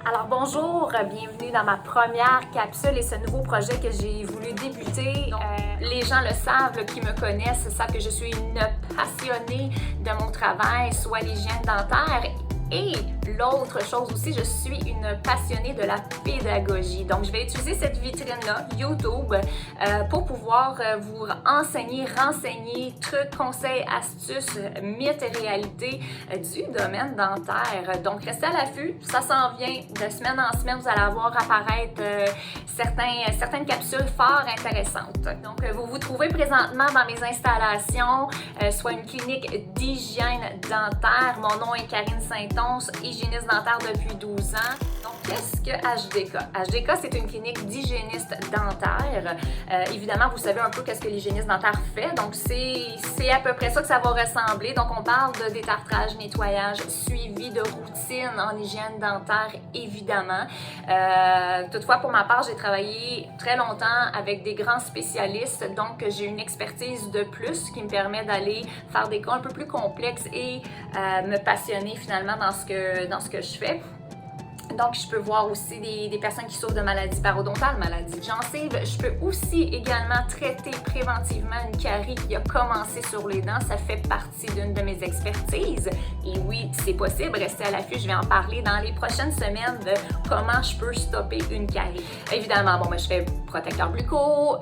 Alors bonjour, bienvenue dans ma première capsule et ce nouveau projet que j'ai voulu débuter. Les gens le savent, qui me connaissent, savent que je suis une passionnée de mon travail, soit l'hygiène dentaire. Et l'autre chose aussi, je suis une passionnée de la pédagogie. Donc, je vais utiliser cette vitrine-là, YouTube, pour pouvoir vous renseigner trucs, conseils, astuces, mythes et réalités du domaine dentaire. Donc, restez à l'affût, ça s'en vient de semaine en semaine. Vous allez avoir apparaître certaines capsules fort intéressantes. Donc, vous vous trouvez présentement dans mes installations, soit une clinique d'hygiène dentaire. Mon nom est Karine Saint-Once, hygiéniste dentaire depuis 12 ans. Donc, qu'est-ce que HDK? HDK, c'est une clinique d'hygiéniste dentaire. Évidemment, vous savez un peu qu'est-ce que l'hygiéniste dentaire fait. Donc, c'est à peu près ça que ça va ressembler. Donc, on parle de détartrage, nettoyage, suivi de routine en hygiène dentaire, évidemment. Toutefois, pour ma part, j'ai travaillé très longtemps avec des grands spécialistes. Donc, j'ai une expertise de plus qui me permet d'aller faire des cas un peu plus complexes et me passionner finalement dans ce que je fais. Donc, je peux voir aussi des personnes qui souffrent de maladies parodontales, maladies de gencives. Je peux aussi également traiter préventivement une carie qui a commencé sur les dents. Ça fait partie d'une de mes expertises. Et oui, c'est possible. Restez à l'affût. Je vais en parler dans les prochaines semaines de comment je peux stopper une carie. Évidemment, je fais protecteur bucco,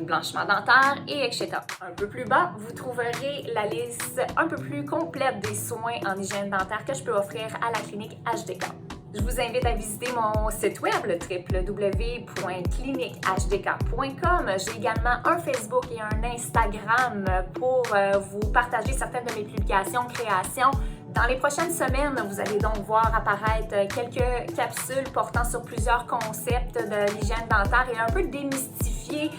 blanchiment dentaire et etc. Un peu plus bas, vous trouverez la liste un peu plus complète des soins en hygiène dentaire que je peux offrir à la clinique HDK. Je vous invite à visiter mon site web, le www.cliniquehdk.com. J'ai également un Facebook et un Instagram pour vous partager certaines de mes publications, créations. Dans les prochaines semaines, vous allez donc voir apparaître quelques capsules portant sur plusieurs concepts de l'hygiène dentaire et un peu démystifier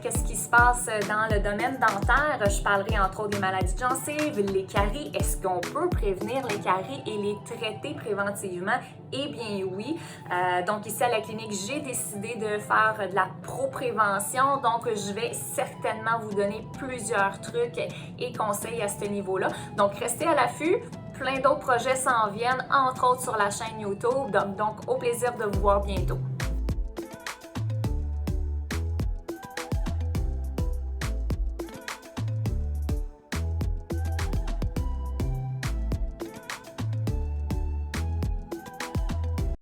qu'est-ce qui se passe dans le domaine dentaire. Je parlerai entre autres des maladies de gencives, les caries. Est-ce qu'on peut prévenir les caries et les traiter préventivement? Eh bien oui. Donc ici à la clinique, j'ai décidé de faire de la pro-prévention. Donc je vais certainement vous donner plusieurs trucs et conseils à ce niveau-là. Donc restez à l'affût. Plein d'autres projets s'en viennent, entre autres sur la chaîne YouTube. Donc au plaisir de vous voir bientôt.